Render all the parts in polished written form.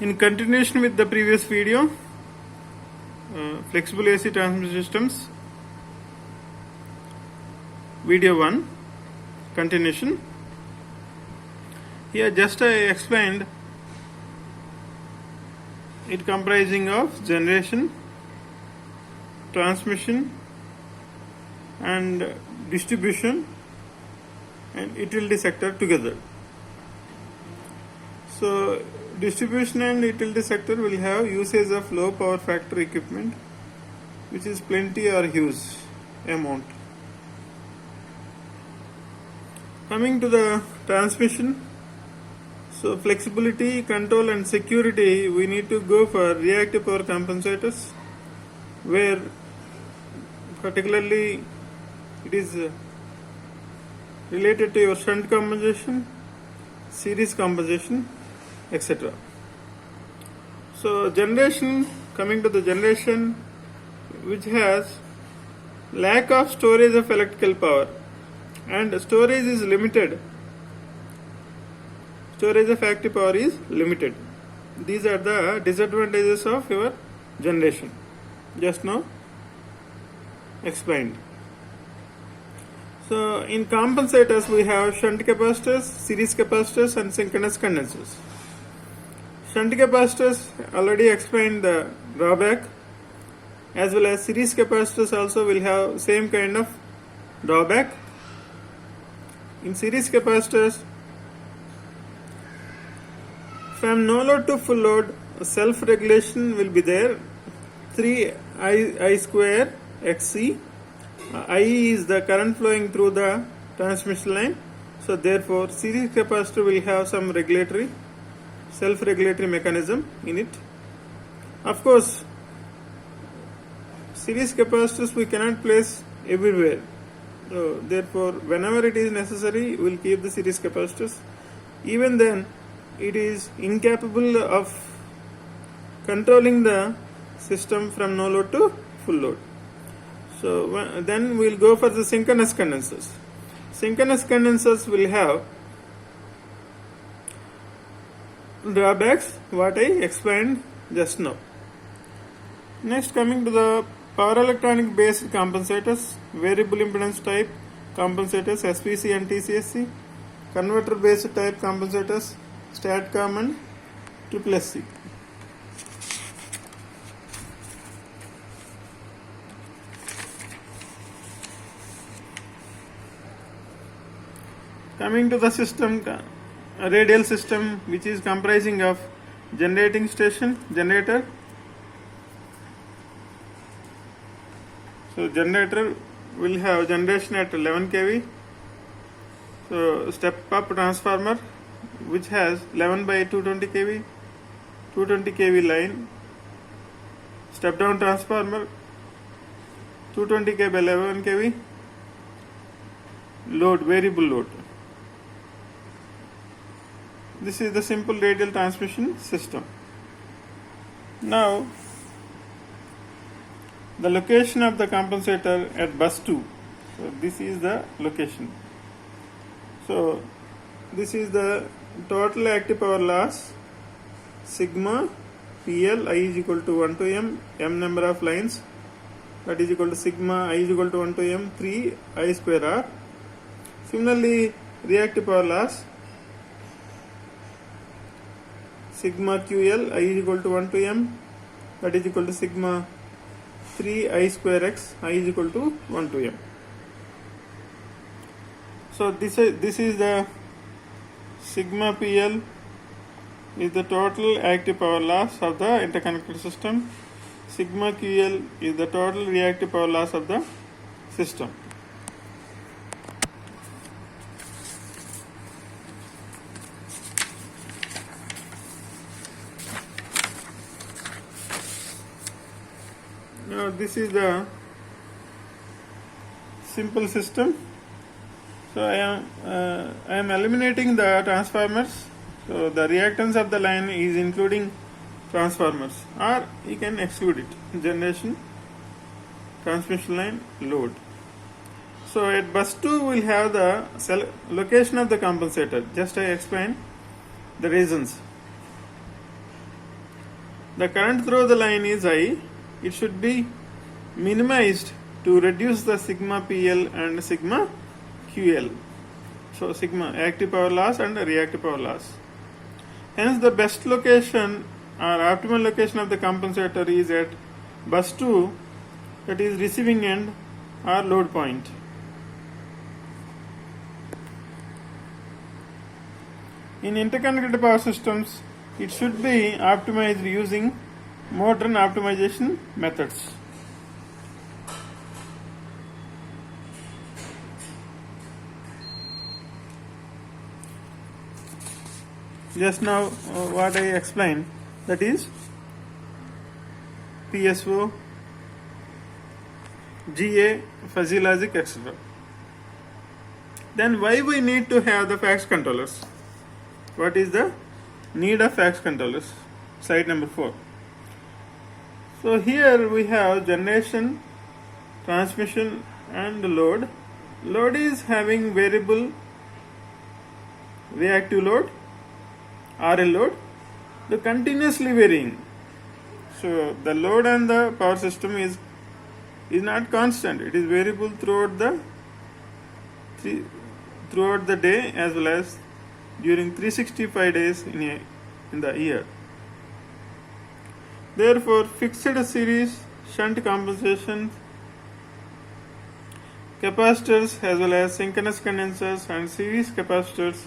In continuation with the previous video, flexible AC transmission systems, video 1, continuation. Here just I explained it comprising of generation, transmission and distribution and utility sector together. So distribution and utility sector will have usage of low power factor equipment, which is plenty or huge amount. Coming to the transmission, so flexibility, control and security, we need to go for reactive power compensators, where particularly it is related to your shunt compensation, series compensation, etc. So generation, coming to the generation, which has lack of storage of electrical power and storage is limited. Storage of active power is limited. These are the disadvantages of your generation. Just now explained. So in compensators we have shunt capacitors, series capacitors and synchronous condensers. Shunt capacitors already explained the drawback, as well as series capacitors also will have same kind of drawback. In series capacitors, from no load to full load, self-regulation will be there. 3I square XC. IE is the current flowing through the transmission line. So therefore, series capacitor will have some self-regulatory mechanism in it. Of course, series capacitors we cannot place everywhere. So therefore, whenever it is necessary, we will keep the series capacitors. Even then, it is incapable of controlling the system from no load to full load. So then we will go for the synchronous condensers. Synchronous condensers will have drawbacks, what I explained just now. Next, coming to the power electronic based compensators, variable impedance type compensators, SPC and TCSC, converter based type compensators, STATCOM and SSC. Coming to the system, radial system, which is comprising of generating station, generator. So generator will have generation at 11 kV. So step up transformer, which has 11 by 220 kV, 220 kV line. Step down transformer, 220 kV by 11 kV. Load, variable load. This is the simple radial transmission system. Now, the location of the compensator at bus 2. So this is the location. So this is the total active power loss, sigma PL, I is equal to 1 to m number of lines, that is equal to sigma I is equal to 1 to m 3 I square r. Similarly, reactive power loss, sigma QL, I is equal to 1 to m, that is equal to sigma 3 I square x, I is equal to 1 to m. So this is the sigma PL is the total active power loss of the interconnected system. Sigma QL is the total reactive power loss of the system. Now this is the simple system. So I am eliminating the transformers. So the reactance of the line is including transformers, or you can exclude it. Generation, transmission line, load. So at bus 2 we will have the location of the compensator. Just I explained the reasons. the current through the line is I, it should be minimized to reduce the sigma PL and sigma QL. So sigma active power loss and reactive power loss. Hence the best location or optimal location of the compensator is at bus 2, that is receiving end or load point. In interconnected power systems, it should be optimized using modern optimization methods. Just now what I explained, that is PSO, GA, fuzzy logic, etc. Then why we need to have the fax controllers? What is the need of fax controllers? Slide number 4. So here we have generation, transmission and load. Load is having variable reactive load, RL load, the continuously varying. So the load on the power system is not constant. It is variable throughout the day as well as during 365 days in the year. Therefore, fixed series shunt compensation capacitors as well as synchronous condensers and series capacitors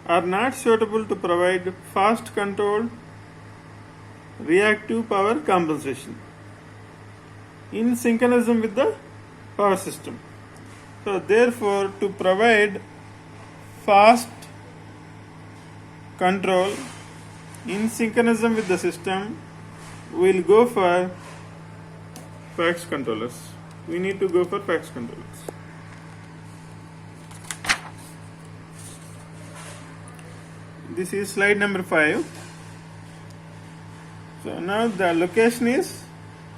are not suitable to provide fast controlled reactive power compensation in synchronism with the power system. So therefore, to provide fast control in synchronism with the system, we will go for fax controllers. We need to go for fax controllers. This is slide number 5. So now the location is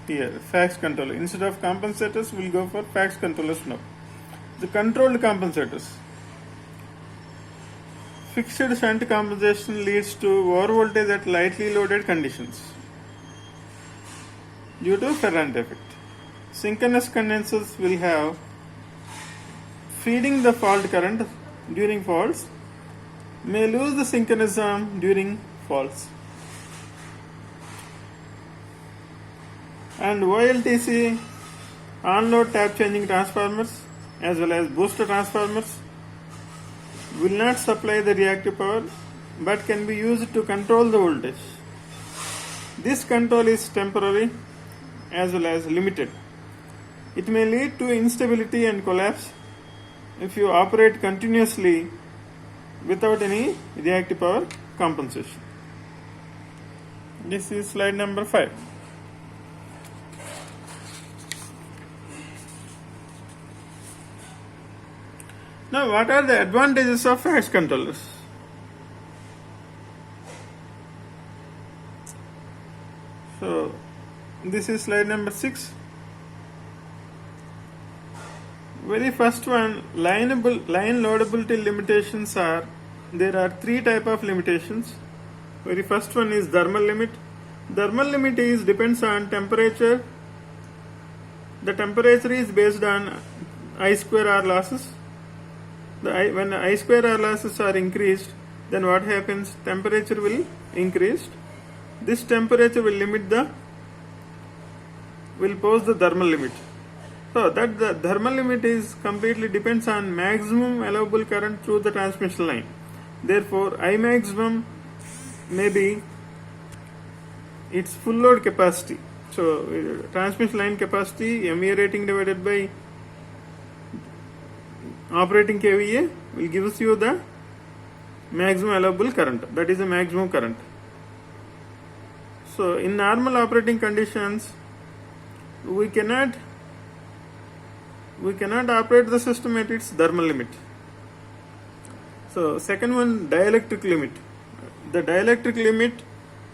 here, fax controller. Instead of compensators, we will go for fax controllers now. The controlled compensators. Fixed shunt compensation leads to overvoltage at lightly loaded conditions due to Ferrand effect. Synchronous condensers will have feeding the fault current during faults, may lose the synchronism during faults. And OLTC on-load tap changing transformers as well as booster transformers will not supply the reactive power but can be used to control the voltage. This control is temporary as well as limited. It may lead to instability and collapse if you operate continuously without any reactive power compensation. This is slide number 5. Now, what are the advantages of fax controllers? So, this is slide number 6. Very first one, line loadability limitations are, there are 3 type of limitations. Very first one is thermal limit. Thermal limit depends on temperature. The temperature is based on I square R losses. When I square R losses are increased, then what happens? Temperature will increase. This temperature will pose the thermal limit. So that the thermal limit is completely depends on maximum allowable current through the transmission line. Therefore, I maximum may be its full load capacity. So transmission line capacity MVA rating divided by operating kVA will gives you the maximum allowable current. That is the maximum current. So in normal operating conditions, we cannot operate the system at its thermal limit. So second one, dielectric limit. The dielectric limit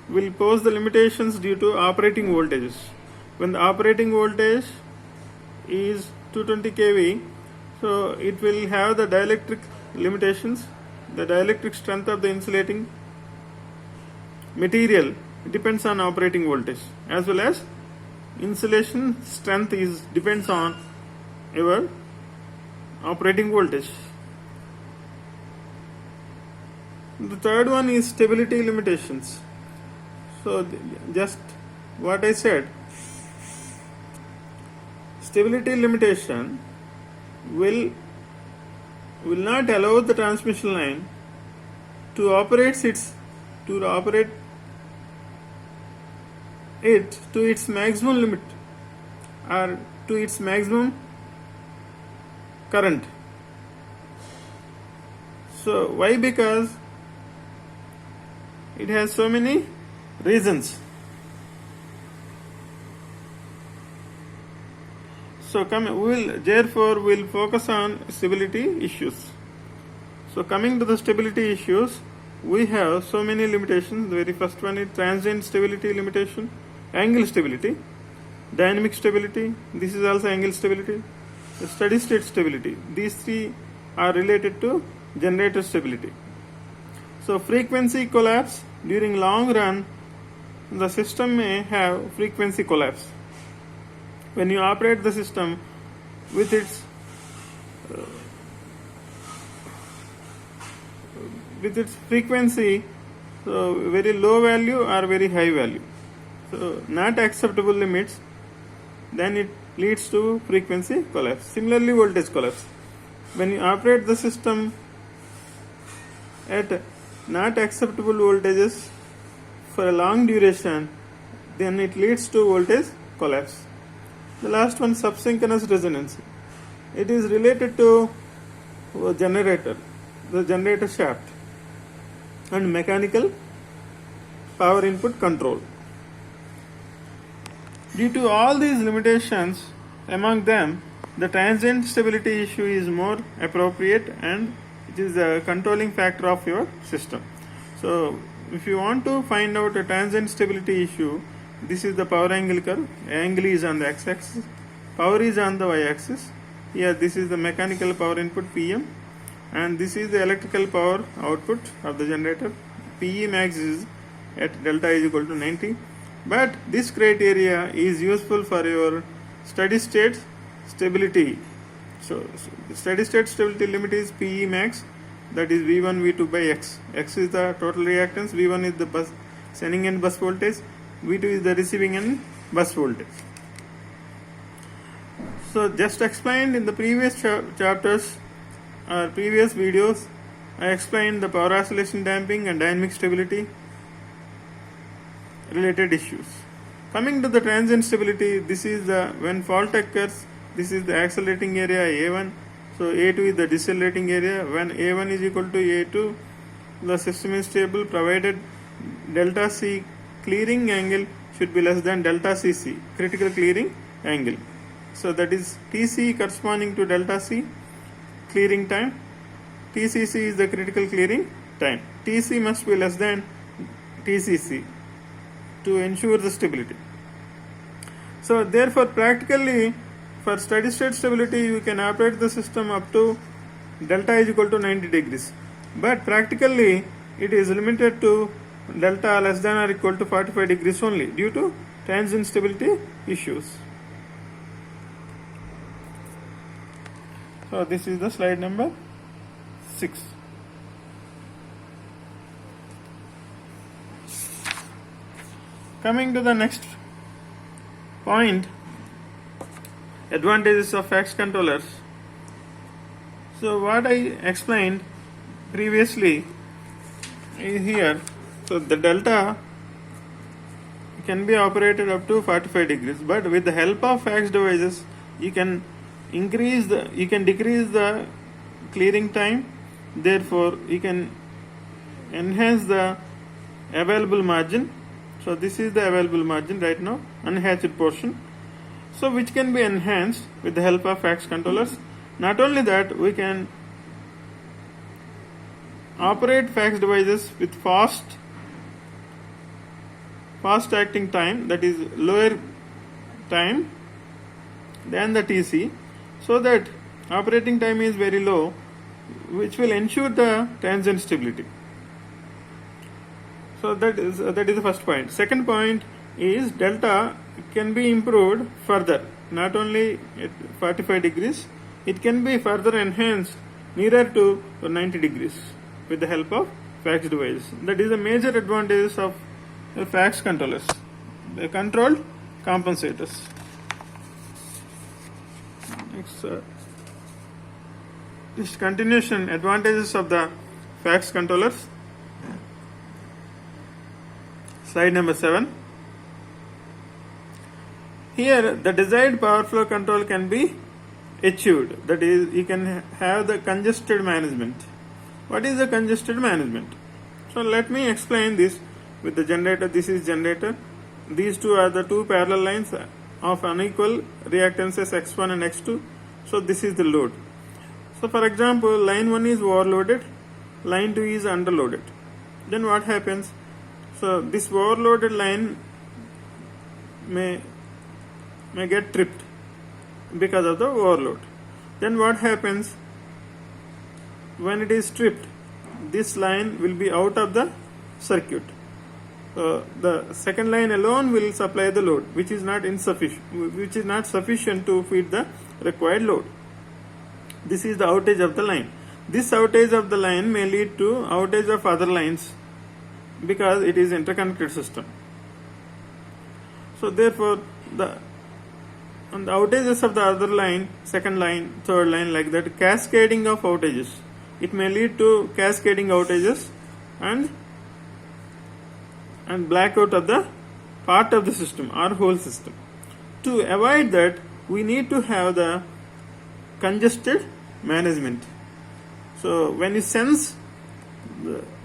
will pose the limitations due to operating voltages. When the operating voltage is 220 kV, so it will have the dielectric limitations. The dielectric strength of the insulating material depends on operating voltage, as well as insulation strength is depends on your operating voltage. The third one is stability limitations. So just what I said, stability limitation will not allow the transmission line to operate it to its maximum limit or to its maximum current. So why? Because it has so many reasons. So we'll focus on stability issues. So coming to the stability issues, we have so many limitations. The very first one is transient stability limitation, angle stability, dynamic stability. This is also angle stability. The steady state stability. These three are related to generator stability. So frequency collapse during long run, the system may have frequency collapse. When you operate the system with its frequency, so very low value or very high value, so not acceptable limits, then it leads to frequency collapse. Similarly, voltage collapse. When you operate the system at not acceptable voltages for a long duration, then it leads to voltage collapse. The last one, subsynchronous resonance. It is related to generator, the generator shaft, and mechanical power input control. Due to all these limitations, among them, the transient stability issue is more appropriate, and it is a controlling factor of your system. So if you want to find out a transient stability issue, this is the power angle curve. Angle is on the x-axis, power is on the y-axis. Here this is the mechanical power input PM, and this is the electrical power output of the generator. PE max is at delta is equal to 90. But this criteria is useful for your steady state stability. So the steady state stability limit is PE max, that is V1 V2 by X. X is the total reactance, V1 is the bus sending end bus voltage, V2 is the receiving end bus voltage. So just explained in the previous chapters or previous videos, I explained the power oscillation damping and dynamic stability related issues. Coming to the transient stability, this is the when fault occurs, this is the accelerating area A1, so A2 is the decelerating area. When A1 is equal to A2, the system is stable provided delta C clearing angle should be less than delta CC, critical clearing angle. So that is TC corresponding to delta C clearing time, TCC is the critical clearing time. TC must be less than TCC to ensure the stability. So therefore practically for steady state stability you can operate the system up to delta is equal to 90 degrees, but practically it is limited to delta less than or equal to 45 degrees only due to transient stability issues. So this is the slide number 6. Coming to the next point, advantages of FACS controllers. So what I explained previously is here. So the delta can be operated up to 45 degrees, but with the help of FACS devices you can decrease the clearing time, therefore you can enhance the available margin. So this is the available margin right now, unhatched portion, so which can be enhanced with the help of FACS controllers. Not only that, we can operate FACS devices with fast acting time, that is lower time than the TC, so that operating time is very low, which will ensure the transient stability. So that is the first point. Second point is delta can be improved further. Not only at 45 degrees, it can be further enhanced nearer to 90 degrees with the help of FACS device. That is a major advantage of FACS controllers, the controlled compensators. Next, this continuation advantages of the FACS controllers. Slide number 7. Here the desired power flow control can be achieved. That is, you can have the congested management. What is the congested management? So let me explain this with the generator. This is generator. These two are the two parallel lines of unequal reactances X1 and X2. So this is the load. So for example, line 1 is overloaded, line 2 is underloaded. Then what happens? So this overloaded line may get tripped because of the overload. Then what happens? When it is tripped, this line will be out of the circuit. The second line alone will supply the load, which is not sufficient to feed the required load. This is the outage of the line. This outage of the line may lead to outage of other lines because it is interconnected system. So therefore, on the outages of the other line, second line, third line, like that, cascading of outages. It may lead to cascading outages and blackout of the part of the system or whole system. To avoid that, we need to have the congested management. So when you sense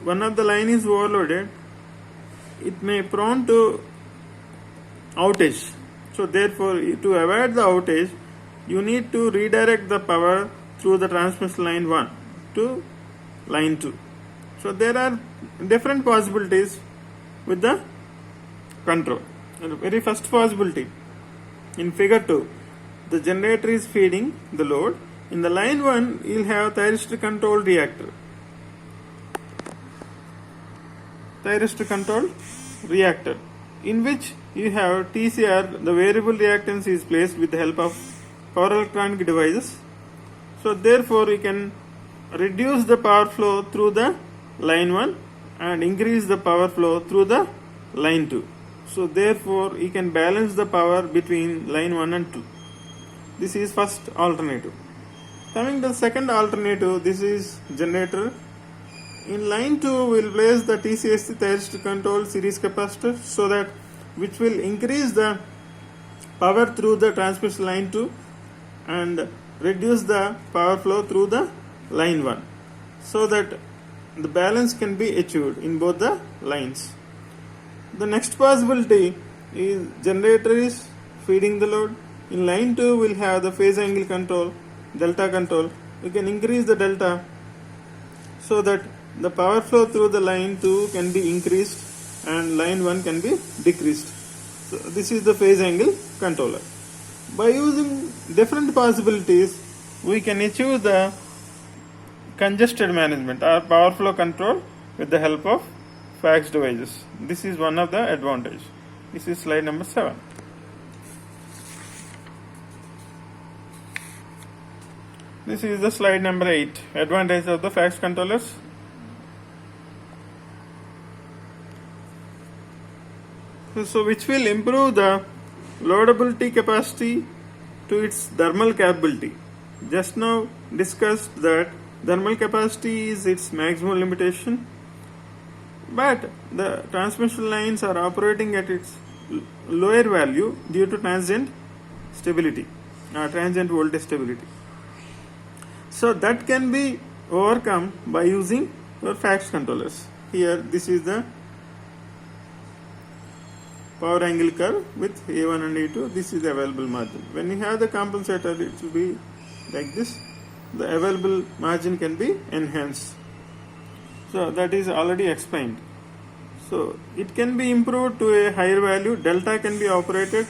one of the line is overloaded, it may prone to outage. So therefore, to avoid the outage, you need to redirect the power through the transmission line 1 to line 2. So there are different possibilities with the control. And the very first possibility, in figure 2, the generator is feeding the load. In the line 1, you will have thyristor controlled reactor. Thyristor controlled reactor, in which you have TCR, the variable reactance is placed with the help of power electronic devices. So therefore, you can reduce the power flow through the line 1 and increase the power flow through the line 2. So therefore, you can balance the power between line 1 and 2. This is first alternative. Coming to the second alternative, this is generator. In line 2, we will place the TCSC thyristor controlled series capacitor, so that which will increase the power through the transmission line 2 and reduce the power flow through the line 1, so that the balance can be achieved in both the lines. The next possibility is generator is feeding the load. In line 2, we will have the phase angle control, delta control. You can increase the delta so that the power flow through the line 2 can be increased and line 1 can be decreased. So this is the phase angle controller. By using different possibilities, we can achieve the congested management or power flow control with the help of FACS devices. This is one of the advantage. This is slide number 7. This is the slide number 8. Advantage of the FACS controllers. So which will improve the loadability capacity to its thermal capability. Just now discussed that thermal capacity is its maximum limitation, but the transmission lines are operating at its lower value due to transient stability, transient voltage stability. So that can be overcome by using your FACS controllers. Here this is the power angle curve with A1 and A2. This is the available margin. When you have the compensator, it will be like this. The available margin can be enhanced. So that is already explained. So it can be improved to a higher value. Delta can be operated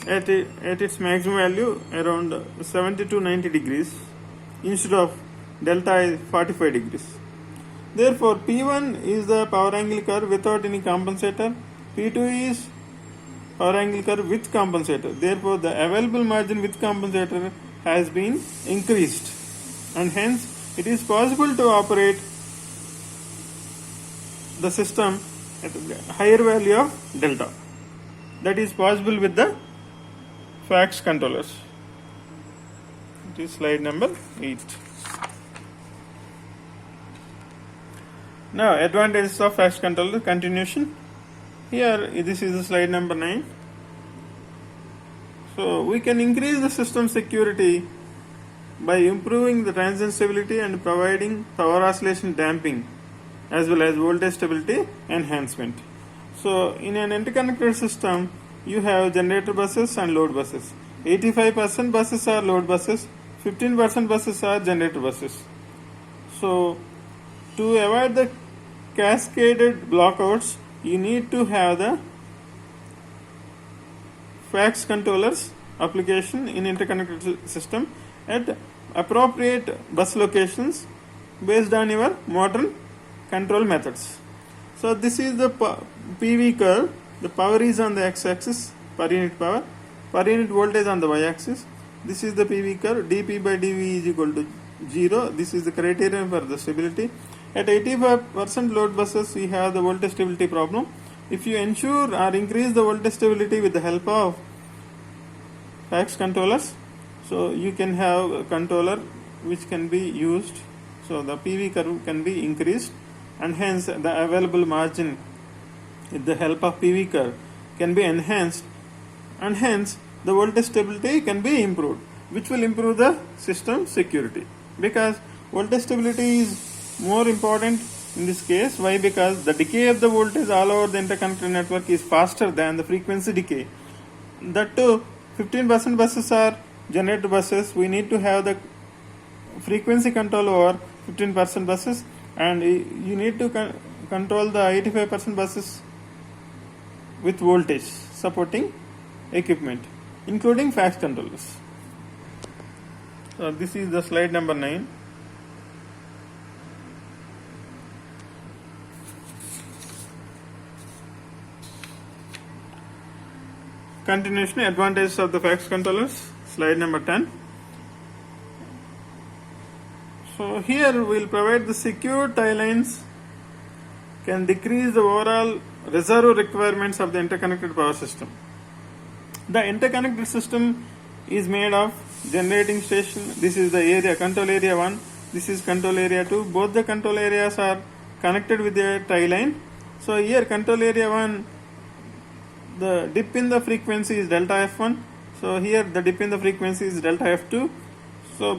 at its maximum value around 70 to 90 degrees instead of delta is 45 degrees. Therefore, P1 is the power angle curve without any compensator. P2 is power angle curve with compensator. Therefore, the available margin with compensator has been increased, and hence it is possible to operate the system at a higher value of delta. That is possible with the FACS controllers. It is slide number 8. Now, advantages of FACS controller continuation. Here, this is the slide number 9. So, we can increase the system security by improving the transient stability and providing power oscillation damping as well as voltage stability enhancement. So, in an interconnected system, you have generator buses and load buses. 85% buses are load buses, 15% buses are generator buses. So, to avoid the cascaded blockouts, you need to have the FACS controllers application in interconnected system at appropriate bus locations based on your modern control methods. So this is the PV curve. The power is on the x-axis, per unit power, per unit voltage on the y-axis. This is the PV curve. dP by dV is equal to 0. This is the criterion for the stability. At 85% load buses, we have the voltage stability problem. If you ensure or increase the voltage stability with the help of FACS controllers, so you can have a controller which can be used. So the PV curve can be increased, and hence the available margin with the help of PV curve can be enhanced, and hence the voltage stability can be improved, which will improve the system security, because voltage stability is more important in this case. Why? Because the decay of the voltage all over the interconnected network is faster than the frequency decay. That too, 15% buses are generator buses. We need to have the frequency control over 15% buses, and you need to control the 85% buses with voltage supporting equipment, including FACS controllers. So this is the slide number 9. Continuation, advantages of the FACS controllers, slide number 10. So here we will provide the secure tie lines can decrease the overall reserve requirements of the interconnected power system. The interconnected system is made of generating station. This is the area, control area 1. This is control area 2. Both the control areas are connected with a tie line. So here control area 1, the dip in the frequency is delta F1. So here the dip in the frequency is delta F2,